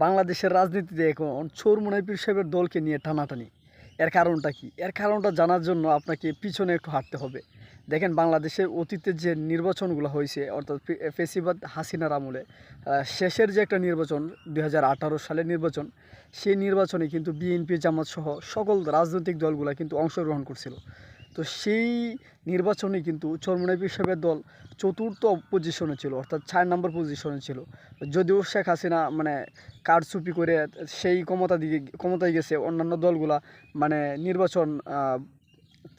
বাংলাদেশের রাজনীতিতে এখন চরমোনাই পীর সাহেবের দলকে নিয়ে টানাটানি। এর কারণটা কি? এর কারণটা জানার জন্য আপনাকে পিছনে একটু হাঁটতে হবে। দেখেন বাংলাদেশের অতীতে যে নির্বাচনগুলো হয়েছে অর্থাৎ ফেসিবাদ হাসিনার আমলে শেষের যে একটা নির্বাচন ২০১৮ সালের নির্বাচন, সেই নির্বাচনে কিন্তু বিএনপি জামাত সহ সকল রাজনৈতিক দলগুলো কিন্তু অংশগ্রহণ করছিল। তো সেই নির্বাচনে কিন্তু চরমোনাই পীর সাহেবের দল চতুর্থ পজিশনে ছিল, অর্থাৎ ৪ নম্বর পজিশনে ছিল। যদিও শেখ হাসিনা মানে কারচুপি করে সেই ক্ষমতায় গেছে, অন্যান্য দলগুলা মানে নির্বাচন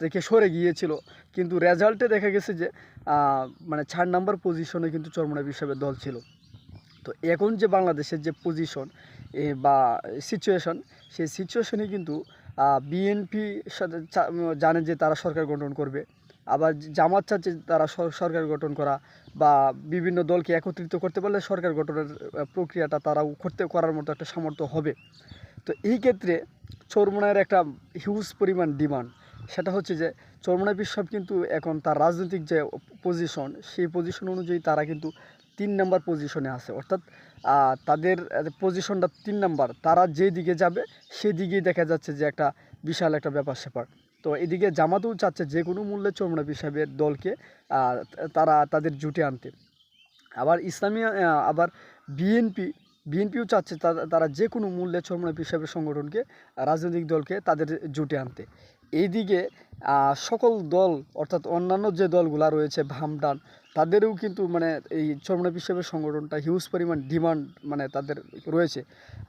থেকে সরে গিয়েছিল, কিন্তু রেজাল্টে দেখা গেছে যে মানে ৪ নম্বর পজিশনে কিন্তু চরমোনাই পীর সাহেবের দল ছিল। তো এখন যে বাংলাদেশের যে পজিশন বা সিচুয়েশন, সেই সিচুয়েশনে কিন্তু বিএনপি সাথে জানে যে তারা সরকার গঠন করবে, আবার জামাত চাচ্ছে তারা সরকার গঠন করা বা বিভিন্ন দলকে একত্রিত করতে পারলে সরকার গঠনের প্রক্রিয়াটা তারাও করার মতো একটা সামর্থ্য হবে। তো এই ক্ষেত্রে চরমোনাইয়ের একটা হিউজ পরিমাণ ডিমান্ড, সেটা হচ্ছে যে চরমোনাই পীর সাহেব কিন্তু এখন তার রাজনৈতিক যে পজিশন, সেই পজিশন অনুযায়ী তারা কিন্তু ৩ নম্বর পজিশনে আছে, অর্থাৎ তাদের পজিশনটা ৩ নম্বর। তারা যেদিকে যাবে সেদিকেই দেখা যাচ্ছে যে একটা বিশাল একটা ব্যাপার স্যাপার। তো এদিকে জামাতও চাচ্ছে যে কোনো মূল্যে চরমোনাই পীর সাহেবের দলকে তারা তাদের জুটে আনতে। আবার ইসলামী আবার বিএনপিও চাচ্ছে তারা যে কোনো মূল্যে চরমোনাই পীর সাহেবের সংগঠনকে, রাজনৈতিক দলকে তাদের জোটে আনতে। এইদিকে সকল দল অর্থাৎ অন্যান্য যে দলগুলো রয়েছে বাম ডান, তাদেরও কিন্তু মানে এই চরমোনাই পীর সাহেবের সংগঠনটা হিউজ পরিমাণ ডিমান্ড মানে তাদের রয়েছে,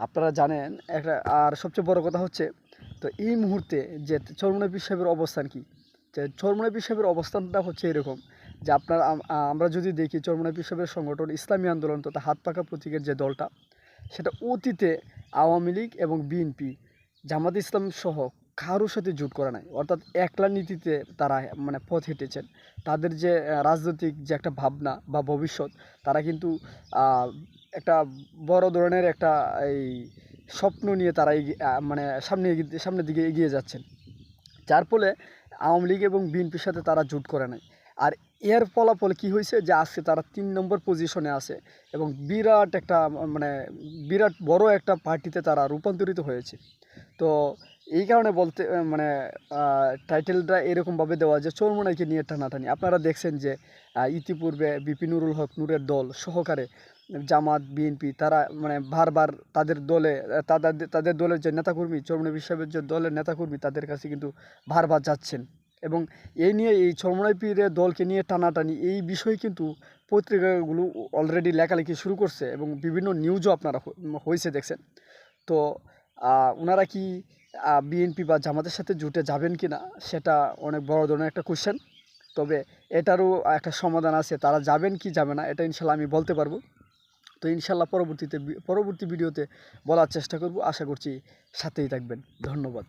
আপনারা জানেন একটা। আর সবচেয়ে বড় কথা হচ্ছে, তো এই মুহূর্তে যে চরমোনাই পীর সাহেবের অবস্থান কী, যে চরমোনাই পীর সাহেবের অবস্থানটা হচ্ছে এরকম যে আমরা যদি দেখি চরমোনাই পীর সাহেবের সংগঠন ইসলামী আন্দোলন তথা হাত পাকা প্রতীকের যে দলটা, সেটা অতীতে আওয়ামী লীগ এবং বিএনপি জামাত ইসলাম সহ কারোর সাথে জোট করা নাই, অর্থাৎ একলা নীতিতে তারা মানে পথ হেঁটেছেন। তাদের যে রাজনৈতিক যে একটা ভাবনা বা ভবিষ্যৎ, তারা কিন্তু একটা বড় ধরনের একটা এই স্বপ্ন নিয়ে তারা মানে সামনের দিকে এগিয়ে যাচ্ছেন, যার ফলে আওয়ামী লীগ এবং বিএনপির সাথে তারা জোট করে নাই। আর এর ফলাফল কি হয়েছে যে আজকে তারা ৩ নম্বর পজিশনে আছে এবং বিরাট একটা মানে বিরাট বড় একটা পার্টিতে তারা রূপান্তরিত হয়েছে। তো এই কারণে বলতে মানে টাইটেলটা এরকমভাবে দেওয়া যে চরমোনাইকে নিয়ে টানাটানি। আপনারা দেখছেন যে ইতিপূর্বে বিপি নুরুল হক নূরের দল সহকারে জামাত বিএনপি তারা মানে বারবার তাদের দলের যে নেতাকর্মী, চরমোনাই পীর সাহেবের যে দলের নেতাকর্মী, তাদের কাছে কিন্তু বারবার যাচ্ছেন এবং এই নিয়ে এই চরমোনাই পীরের দলকে নিয়ে টানাটানি এই বিষয়ে কিন্তু পত্রিকাগুলো অলরেডি লেখালেখি শুরু করছে এবং বিভিন্ন নিউজও আপনারা হয়েছে দেখছেন। তো ওনারা কি বিএনপি বা জামাতের সাথে জুটে যাবেন কি না, সেটা অনেক বড় ধরনের একটা কোশ্চেন। তবে এটারও একটা সমাধান আছে, তারা যাবেন কি যাবে না এটা ইনশাল্লাহ আমি বলতে পারবো। তো ইনশাল্লাহ পরবর্তী ভিডিওতে বলার চেষ্টা করব। আশা করছি সাথেই থাকবেন। ধন্যবাদ।